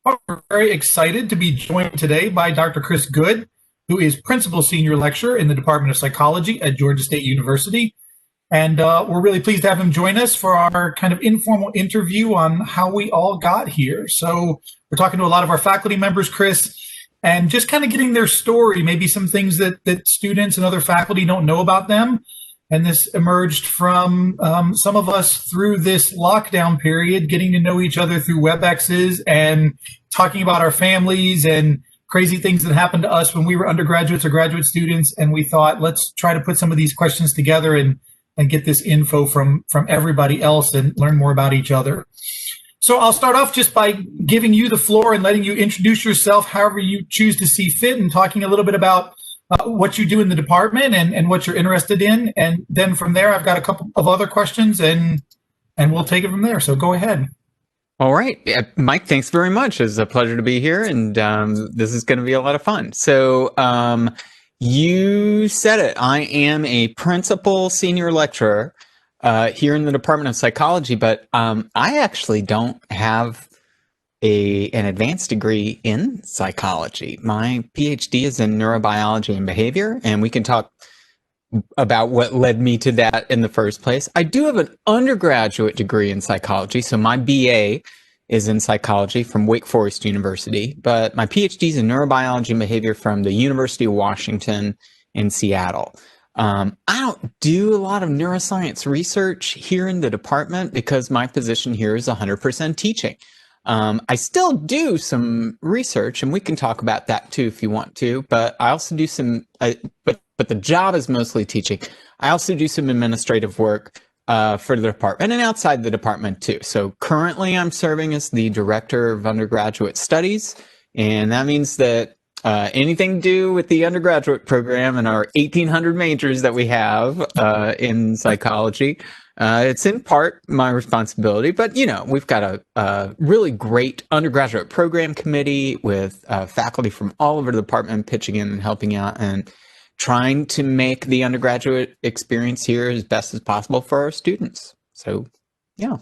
We're very excited to be joined today by Dr. Chris Goode, who is Principal Senior Lecturer in the Department of Psychology at Georgia State University. And we're really pleased to have him join us for our kind of informal interview on how we all got here. So we're talking to a lot of our faculty members, Chris, and just kind of getting their story, maybe some things that students and other faculty don't know about them. And this emerged from some of us through this lockdown period, getting to know each other through WebExes and talking about our families and crazy things that happened to us when we were undergraduates or graduate students. And we thought, let's try to put some of these questions together and get this info from everybody else and learn more about each other. So I'll start off just by giving you the floor and letting you introduce yourself however you choose to see fit, and talking a little bit about what you do in the department and what you're interested in. And then from there, I've got a couple of other questions and we'll take it from there. So go ahead. All right. Mike, thanks very much. It's a pleasure to be here. And this is going to be a lot of fun. So you said it. I am a principal senior lecturer here in the Department of Psychology, but I actually don't have an advanced degree in psychology. My PhD is in neurobiology and behavior, and we can talk about what led me to that in the first place. I do have an undergraduate degree in psychology, so my BA is in psychology from Wake Forest University, but my PhD is in neurobiology and behavior from the University of Washington in Seattle. I don't do a lot of neuroscience research here in the department because my position here is 100% teaching. I still do some research, and we can talk about that too if you want to, but I also do some, but the job is mostly teaching. I also do some administrative work for the department and outside the department too. So currently I'm serving as the Director of Undergraduate Studies, and that means that anything to do with the undergraduate program and our 1,800 majors that we have in psychology, it's in part my responsibility, but we've got a really great undergraduate program committee with faculty from all over the department pitching in and helping out and trying to make the undergraduate experience here as best as possible for our students. So, yeah.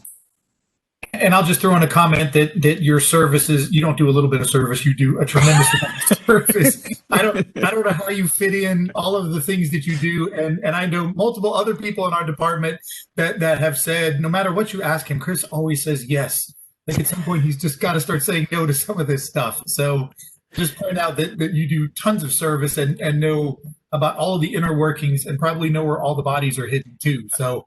And I'll just throw in a comment that your services, you don't do a little bit of service, you do a tremendous amount of service. I don't know how you fit in all of the things that you do. And I know multiple other people in our department that have said, no matter what you ask him, Chris always says yes. Like at some point, he's just got to start saying no to some of this stuff. So just point out that you do tons of service and know about all of the inner workings and probably know where all the bodies are hidden too. So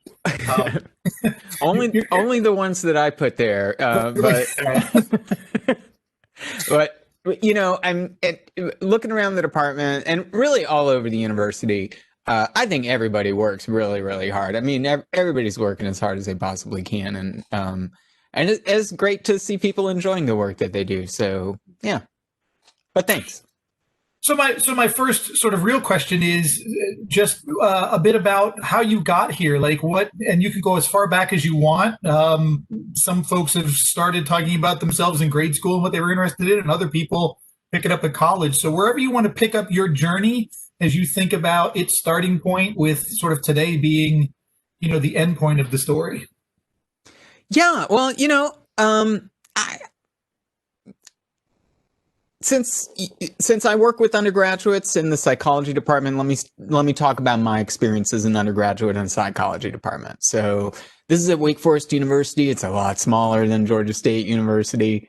only the ones that I put there. But I'm looking around the department and really all over the university. I think everybody works really, really hard. I mean, everybody's working as hard as they possibly can, and it's great to see people enjoying the work that they do. So yeah, but thanks. So my first sort of real question is just a bit about how you got here, like what, and you can go as far back as you want. Some folks have started talking about themselves in grade school and what they were interested in, and other people pick it up at college. So wherever you want to pick up your journey as you think about its starting point, with sort of today being, the end point of the story. Yeah, well, Since I work with undergraduates in the psychology department, let me talk about my experience as an undergraduate in the psychology department. So this is at Wake Forest University. It's a lot smaller than Georgia State University.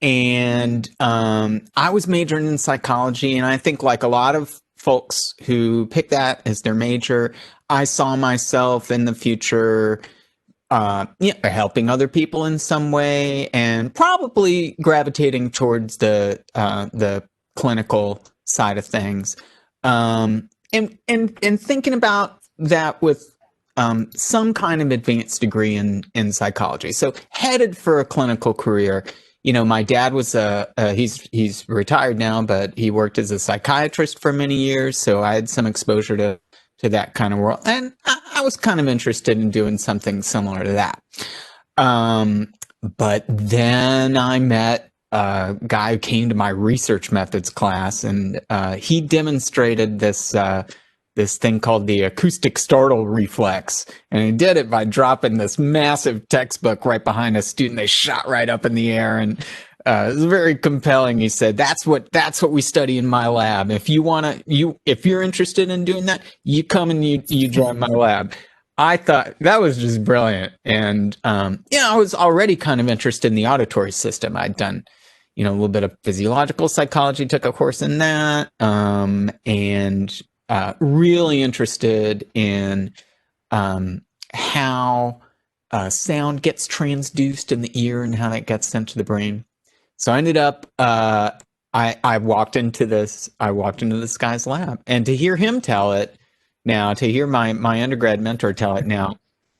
And I was majoring in psychology, and I think like a lot of folks who pick that as their major, I saw myself in the future helping other people in some way, and probably gravitating towards the clinical side of things, and thinking about that with some kind of advanced degree in psychology. So headed for a clinical career. My dad was he's retired now, but he worked as a psychiatrist for many years, so I had some exposure to that kind of world. And I was kind of interested in doing something similar to that. But then I met a guy who came to my research methods class, and he demonstrated this thing called the acoustic startle reflex. And he did it by dropping this massive textbook right behind a student. They shot right up in the air. And it was very compelling. He said, that's what we study in my lab. If you're interested in doing that, you come and you join my lab. I thought that was just brilliant. And, I was already kind of interested in the auditory system. I'd done, a little bit of physiological psychology, took a course in that, and really interested in how sound gets transduced in the ear and how that gets sent to the brain. So I ended up, I walked into this guy's lab, and to hear him tell it now, to hear my undergrad mentor tell it now,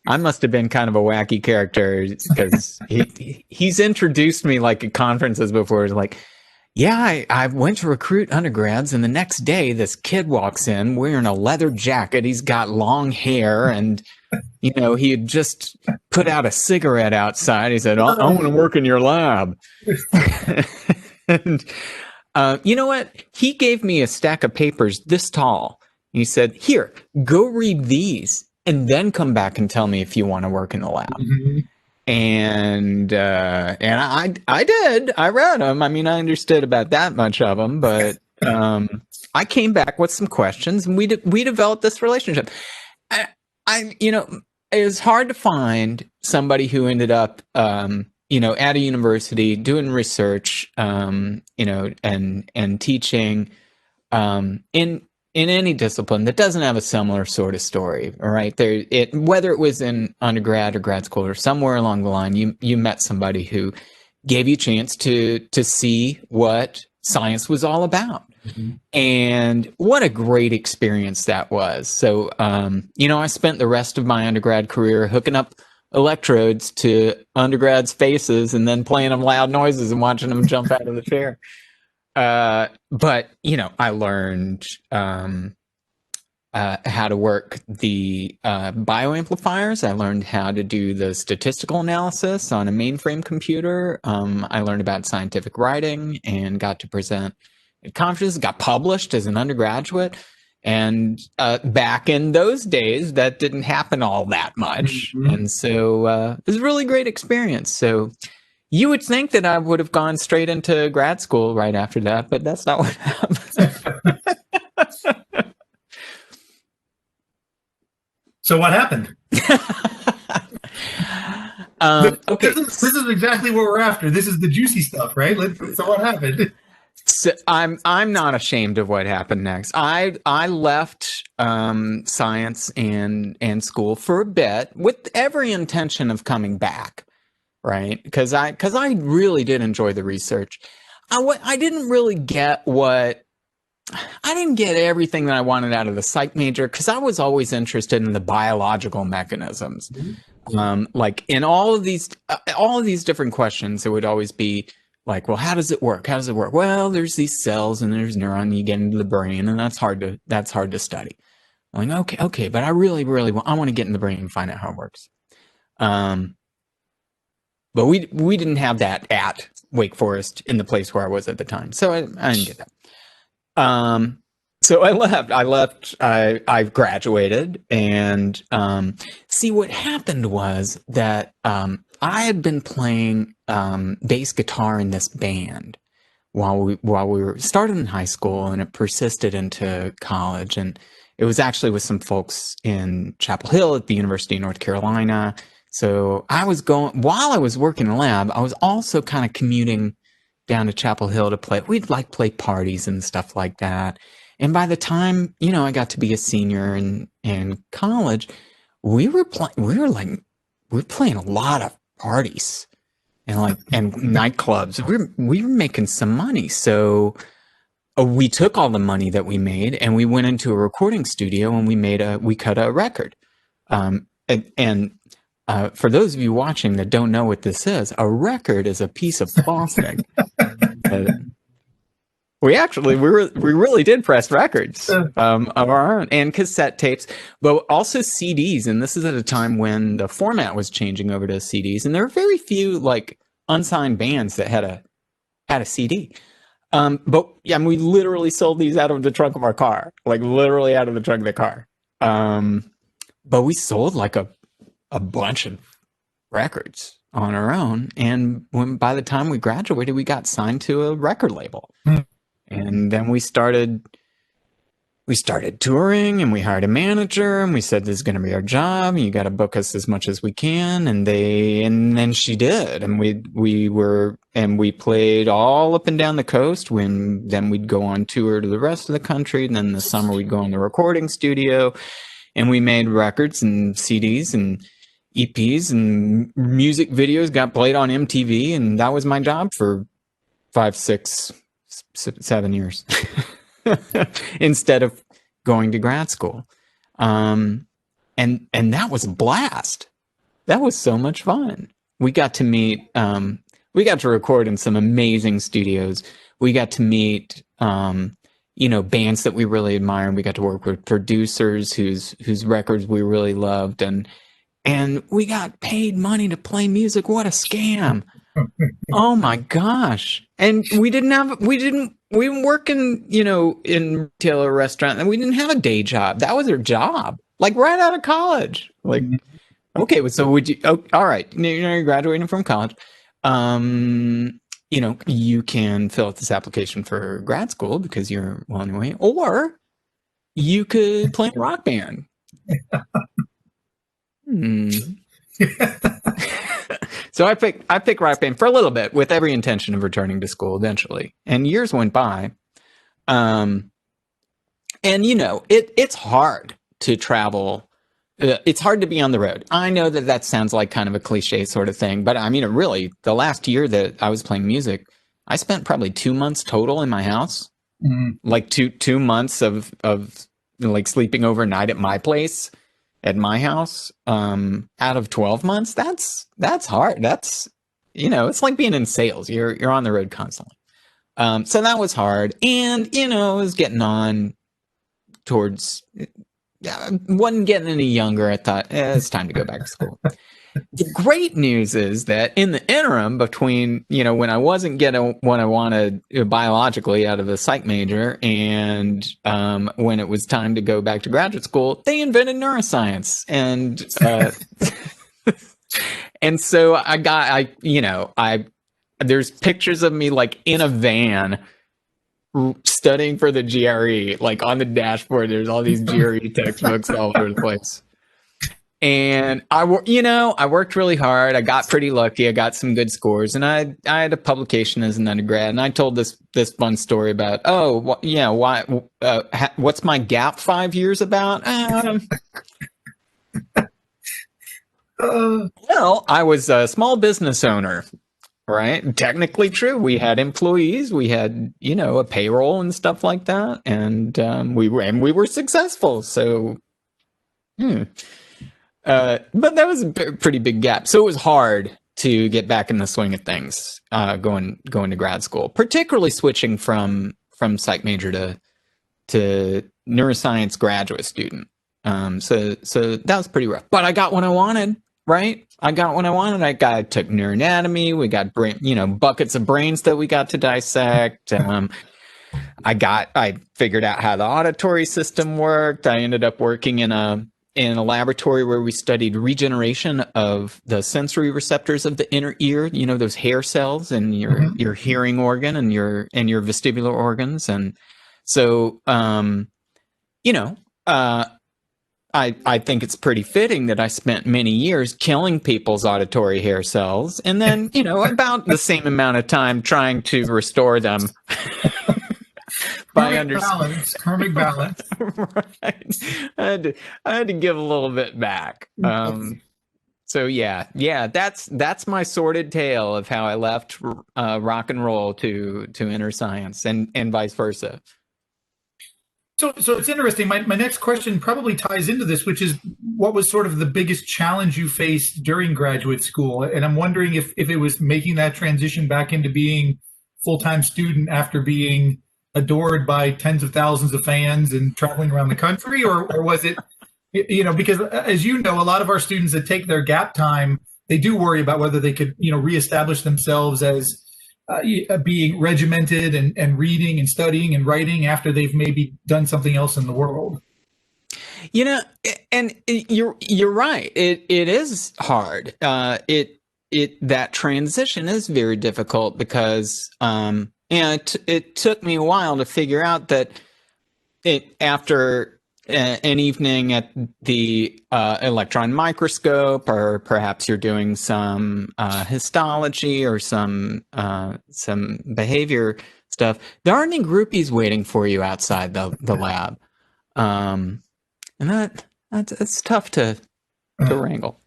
I must have been kind of a wacky character, because he's introduced me like at conferences before. It's like, yeah, I went to recruit undergrads, and the next day this kid walks in wearing a leather jacket. He's got long hair, and he had just put out a cigarette outside. He said, I want to work in your lab. And you know what? He gave me a stack of papers this tall. He said, here, go read these, and then come back and tell me if you want to work in the lab. Mm-hmm. And I did. I read them. I mean, I understood about that much of them, but I came back with some questions, and we developed this relationship. It was hard to find somebody who ended up, at a university doing research, and teaching, in any discipline that doesn't have a similar sort of story. All right. Whether it was in undergrad or grad school or somewhere along the line, you met somebody who gave you a chance to see what science was all about. Mm-hmm. And what a great experience that was. So, I spent the rest of my undergrad career hooking up electrodes to undergrads' faces and then playing them loud noises and watching them jump out of the chair. But I learned how to work the bioamplifiers. I learned how to do the statistical analysis on a mainframe computer. I learned about scientific writing and got to present at conferences, got published as an undergraduate. And back in those days, that didn't happen all that much. Mm-hmm. And so it was a really great experience. So you would think that I would have gone straight into grad school right after that, but that's not what happened. So what happened? Okay. This is exactly what we're after. This is the juicy stuff, right? So what happened? So I'm not ashamed of what happened next. I left science and school for a bit with every intention of coming back. Right, because I really did enjoy the research. I didn't really get I didn't get everything that I wanted out of the psych major, because I was always interested in the biological mechanisms. Mm-hmm. Like in all of these different questions, it would always be like, well, how does it work? How does it work? Well, there's these cells and there's neurons. You get into the brain, and that's hard to study. I'm like, okay, but I really want to get in the brain and find out how it works. But we didn't have that at Wake Forest in the place where I was at the time. So I didn't get that. So I left. I graduated, and see, what happened was that I had been playing bass guitar in this band while we were started in high school, and it persisted into college. And it was actually with some folks in Chapel Hill at the University of North Carolina. So while I was working in the lab, I was also kind of commuting down to Chapel Hill to play. We'd play parties and stuff like that. And by the time, I got to be a senior in college, we were playing a lot of parties and nightclubs. We were making some money. So we took all the money that we made, and we went into a recording studio, and we cut a record. For those of you watching that don't know what this is, a record is a piece of plastic. We really did press records of our own, and cassette tapes, but also CDs. And this is at a time when the format was changing over to CDs, and there were very few unsigned bands that had a CD. But yeah, we literally sold these out of the trunk of our car, literally out of the trunk of the car. But we sold a bunch of records. on our own. And by the time we graduated, we got signed to a record label. Hmm. And then we started touring, and we hired a manager, and we said, this is going to be our job. You got to book us as much as we can. And then she did. And we played all up and down the coast. Then we'd go on tour to the rest of the country. And then in the summer we'd go in the recording studio, and we made records and CDs and EPs, and music videos got played on MTV. And that was my job for 5, 6, 7 years. Instead of going to grad school. And that was a blast. That was so much fun. We got to record in some amazing studios. We got to meet, bands that we really admire. And we got to work with producers whose records we really loved. And we got paid money to play music. What a scam. Oh my gosh. And we work in retail or restaurant, and we didn't have a day job. That was our job, like right out of college. Like, okay, so would you, all right, you're graduating from college. You can fill out this application for grad school because you're well anyway, or you could play in a rock band. So I picked rock band for a little bit, with every intention of returning to school eventually. And years went by. And it's hard to travel. It's hard to be on the road. I know that sounds like kind of a cliche sort of thing, but I mean, really, the last year that I was playing music, I spent probably 2 months total in my house. Mm-hmm. Like two months of like sleeping overnight at my place. At my house, out of 12 months, that's hard. That's, it's like being in sales. You're on the road constantly. So that was hard. And, it was getting on towards, wasn't getting any younger. I thought, it's time to go back to school. The great news is that in the interim between, when I wasn't getting what I wanted biologically out of a psych major and when it was time to go back to graduate school, they invented neuroscience. And and so there's pictures of me like in a van studying for the GRE, like on the dashboard. There's all these GRE textbooks all over the place. And I worked really hard. I got pretty lucky. I got some good scores, and I had a publication as an undergrad. And I told this fun story about, what's my gap 5 years about? Well, I was a small business owner, right? Technically true. We had employees. We had a payroll and stuff like that, and we were successful. So. But that was a pretty big gap. So it was hard to get back in the swing of things, going to grad school, particularly switching from psych major to neuroscience graduate student. So that was pretty rough, but I got what I wanted, right? I took neuroanatomy. We got buckets of brains that we got to dissect. I figured out how the auditory system worked. I ended up working in a laboratory where we studied regeneration of the sensory receptors of the inner ear, those hair cells in your hearing organ and your vestibular organs. And so, I think it's pretty fitting that I spent many years killing people's auditory hair cells, and then, about the same amount of time trying to restore them. Karmic balance. Right. I had to give a little bit back. So that's my sordid tale of how I left rock and roll to enter science, and vice versa. So it's interesting. My next question probably ties into this, which is, what was sort of the biggest challenge you faced during graduate school? And I'm wondering if it was making that transition back into being full-time student after being adored by tens of thousands of fans and traveling around the country, or was it, because as a lot of our students that take their gap time, they do worry about whether they could, reestablish themselves as being regimented and reading and studying and writing after they've maybe done something else in the world. And you're right. It is hard. that transition is very difficult because it took me a while to figure out that after an evening at the electron microscope, or perhaps you're doing some histology or some behavior stuff, there aren't any groupies waiting for you outside the lab, and that's tough to wrangle.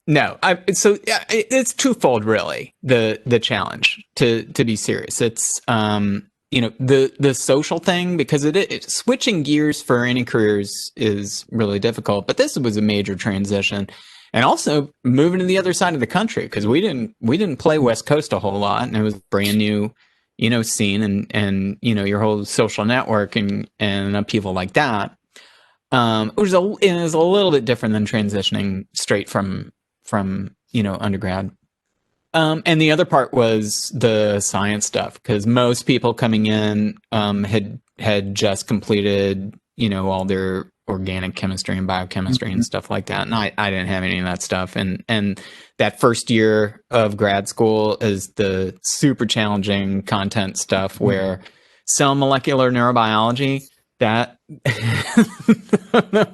No, so it's twofold, really. The challenge, to be serious, it's the social thing, because switching gears for any careers is really difficult. But this was a major transition, and also moving to the other side of the country, because we didn't play West Coast a whole lot, and it was brand new, scene, and your whole social network and upheaval like that. It was a little bit different than transitioning straight from undergrad. And the other part was the science stuff, because most people coming in had just completed all their organic chemistry and biochemistry and stuff like that, and I didn't have any of that stuff. And that first year of grad school is the super challenging content stuff, where cell molecular neurobiology, that that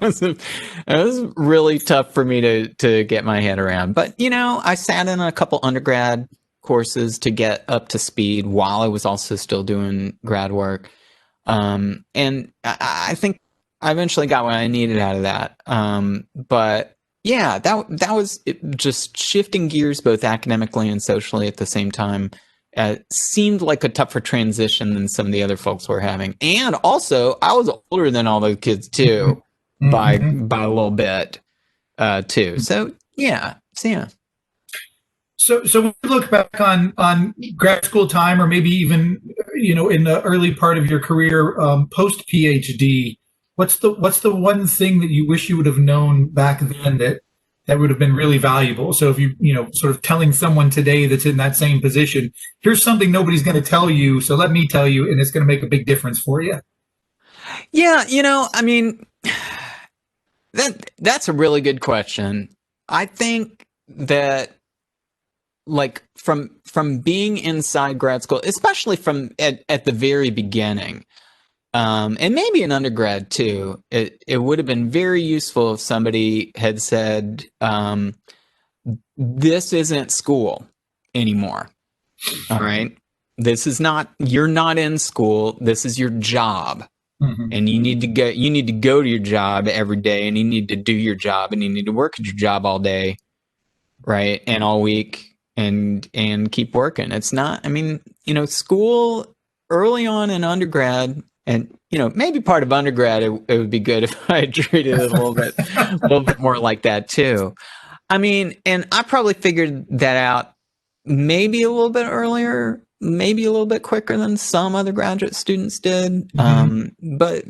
was really tough for me to get my head around. But I sat in a couple undergrad courses to get up to speed while I was also still doing grad work, and I think I eventually got what I needed out of that. But yeah, that was just shifting gears both academically and socially at the same time. Seemed like a tougher transition than some of the other folks were having. And also, I was older than all those kids too, by a little bit too. So yeah. So when you look back on grad school time, or maybe even in the early part of your career, post PhD, what's the one thing that you wish you would have known back then that would have been really valuable? So if you sort of telling someone today that's in that same position, here's something nobody's going to tell you, so let me tell you, and it's going to make a big difference for you. Yeah, I mean, that's a really good question. I think that, like, from being inside grad school, especially from at the very beginning, and maybe in undergrad too, it would have been very useful if somebody had said, this isn't school anymore. All right. You're not in school. This is your job. And you need to go to your job every day, and you need to do your job, and you need to work at your job all day. Right. And all week, and keep working. It's not, school early on in undergrad, and maybe part of undergrad, it would be good if I treated it a little bit more like that too. And I probably figured that out maybe a little bit earlier, maybe a little bit quicker than some other graduate students did, but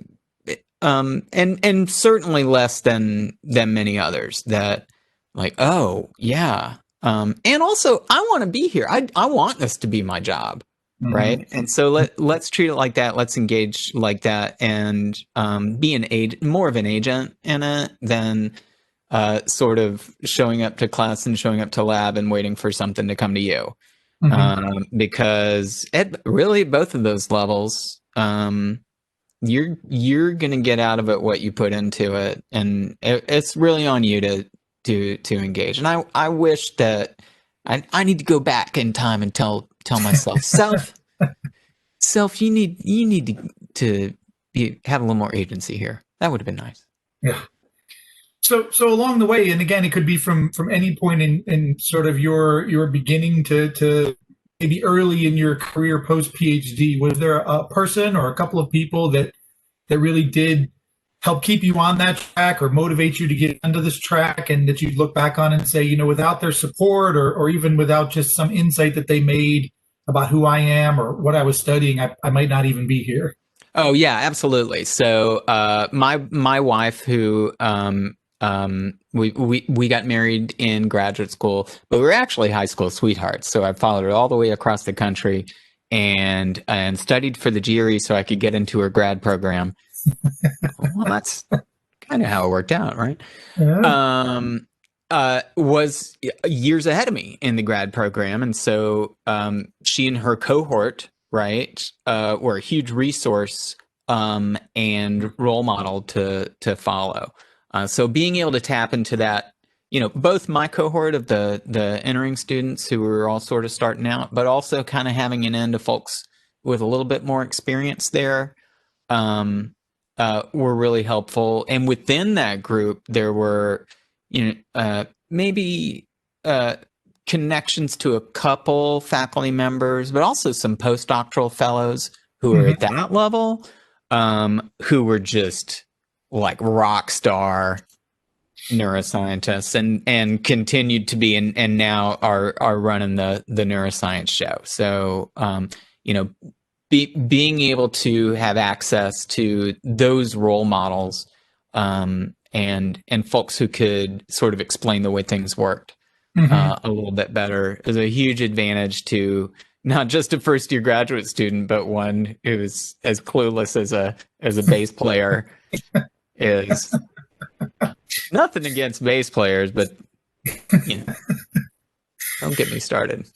and certainly less than many others that, like, oh yeah, and also I want to be here. I want this to be my job. Right. And so let's treat it like that. Let's engage like that, and be more of an agent in it than sort of showing up to class and showing up to lab and waiting for something to come to you. Because at really both of those levels, you're going to get out of it what you put into it, and it's really on you to engage. And I wish that I need to go back in time and tell myself, self, you need to have a little more agency here. That would have been nice. Yeah. So along the way, and again, it could be from any point in sort of your beginning to maybe early in your career post PhD, was there a person or a couple of people that really did help keep you on that track, or motivate you to get onto this track, and that you'd look back on and say, without their support, or even without just some insight that they made about who I am or what I was studying, I might not even be here? Oh yeah, absolutely. So my wife, who we got married in graduate school, but we were actually high school sweethearts. So I followed her all the way across the country and studied for the GRE so I could get into her grad program. Well, that's kind of how it worked out, right? Yeah. was years ahead of me in the grad program. And so she and her cohort, right, were a huge resource and role model to follow. So being able to tap into that, both my cohort of the entering students who were all sort of starting out, but also kind of having an end of folks with a little bit more experience there, were really helpful. And within that group, there were, maybe connections to a couple faculty members, but also some postdoctoral fellows who are at that level, who were just like rock star neuroscientists and continued to be and now are running the neuroscience show. So being able to have access to those role models and folks who could sort of explain the way things worked a little bit better is a huge advantage to not just a first year graduate student, but one who's as clueless as a bass player is. Nothing against bass players, but don't get me started.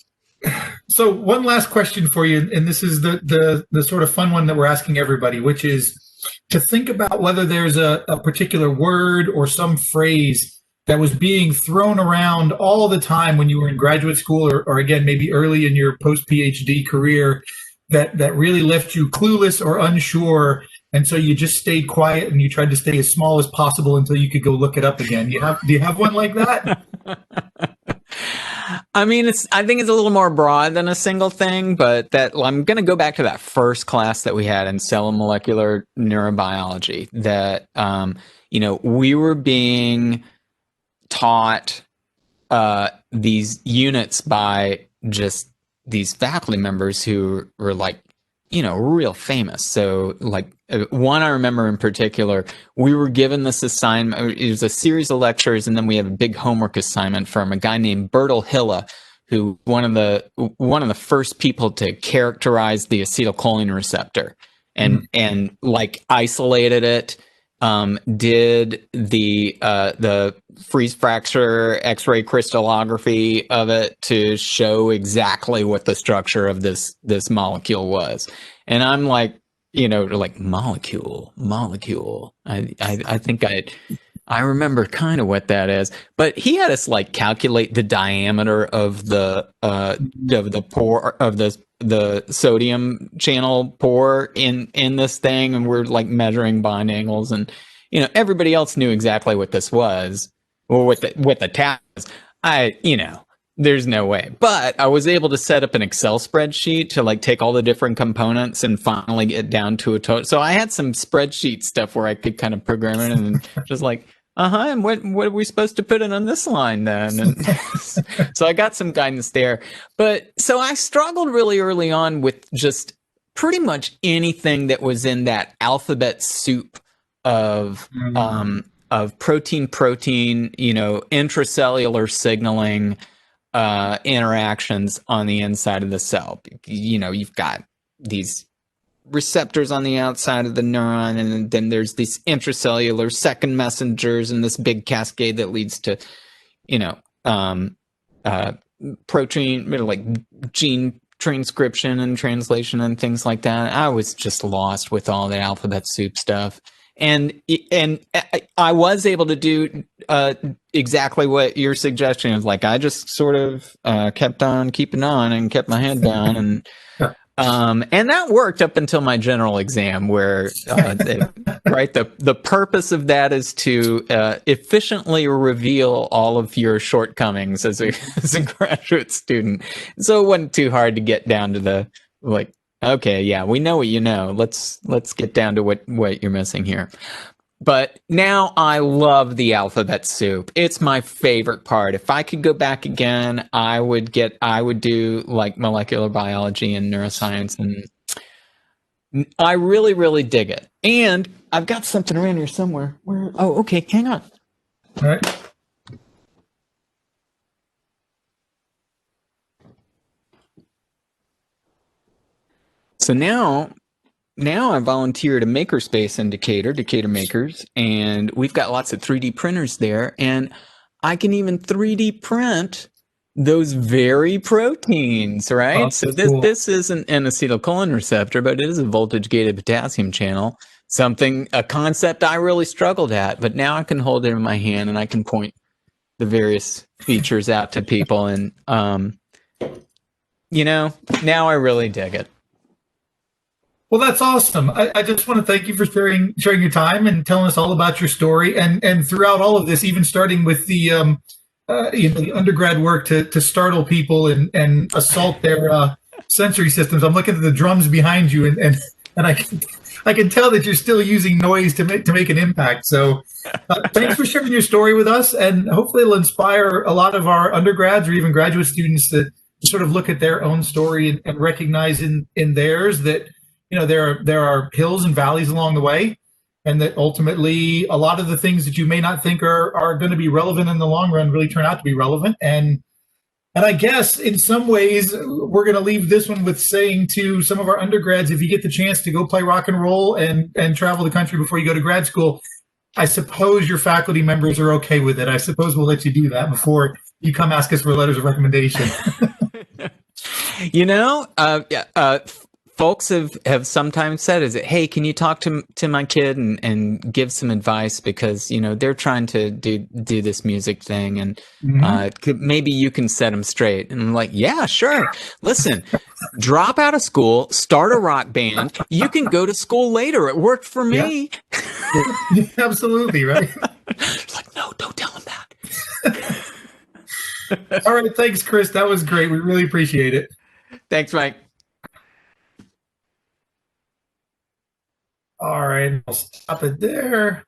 So one last question for you, and this is the sort of fun one that we're asking everybody, which is to think about whether there's a particular word or some phrase that was being thrown around all the time when you were in graduate school or again, maybe early in your post-PhD career that really left you clueless or unsure. And so you just stayed quiet and you tried to stay as small as possible until you could go look it up again. Do you have one like that? I mean, I think it's a little more broad than a single thing, but I'm going to go back to that first class that we had in cell and molecular neurobiology that, we were being taught these units by just these faculty members who were like, real famous. So like one I remember in particular, we were given this assignment. It was a series of lectures, and then we have a big homework assignment from a guy named Bertil Hille, who one of the first people to characterize the acetylcholine receptor and like isolated it. Did the freeze fracture X-ray crystallography of it to show exactly what the structure of this molecule was, and I'm like, like molecule. I think I remember kind of what that is, but he had us like calculate the diameter of the pore of the sodium channel pore in this thing, and we're like measuring bond angles, and everybody else knew exactly what this was or what the tap was. There's no way, but I was able to set up an Excel spreadsheet to like take all the different components and finally get down to a total. So I had some spreadsheet stuff where I could kind of program it and just like, and what are we supposed to put in on this line then? And so I got some guidance there. But so I struggled really early on with just pretty much anything that was in that alphabet soup of protein, intracellular signaling interactions on the inside of the cell. You've got these receptors on the outside of the neuron, and then there's these intracellular second messengers and this big cascade that leads to protein, like gene transcription and translation and things like that. I was just lost with all the alphabet soup stuff, and I was able to do exactly what your suggestion is. Like I just sort of kept on keeping on and kept my head down and that worked up until my general exam, where the purpose of that is to efficiently reveal all of your shortcomings as a graduate student. So it wasn't too hard to get down to the like, okay, yeah, we know what you know. Let's get down to what you're missing here. But now I love the alphabet soup. It's my favorite part. If I could go back again, I would do like molecular biology and neuroscience, and I really, really dig it. And I've got something around here somewhere. Oh, okay, hang on. All right. So now I volunteered a makerspace in Decatur makers, and we've got lots of 3D printers there. And I can even 3D print those very proteins, Oh, right? So that's cool. this isn't an acetylcholine receptor, but it is a voltage gated potassium channel. A concept I really struggled at, but now I can hold it in my hand and I can point the various features out to people, and now I really dig it. Well, that's awesome. I just want to thank you for sharing your time and telling us all about your story, and throughout all of this, even starting with the the undergrad work to startle people and assault their sensory systems. I'm looking at the drums behind you, and I can tell that you're still using noise to make an impact. So, thanks for sharing your story with us, and hopefully it'll inspire a lot of our undergrads or even graduate students to sort of look at their own story and recognize in theirs that there are hills and valleys along the way, and that ultimately a lot of the things that you may not think are going to be relevant in the long run really turn out to be relevant. And I guess in some ways we're going to leave this one with saying to some of our undergrads, if you get the chance to go play rock and roll and travel the country before you go to grad school, I suppose your faculty members are okay with it. I suppose we'll let you do that before you come ask us for letters of recommendation. Folks have sometimes said, "Is it, hey, can you talk to my kid and give some advice, because they're trying to do this music thing, and maybe you can set them straight." And I'm like, "Yeah, sure. Listen, drop out of school, start a rock band. You can go to school later. It worked for me." Yeah. Absolutely, right? It's like, no, don't tell him that. All right, thanks, Chris. That was great. We really appreciate it. Thanks, Mike. All right, I'll stop it there.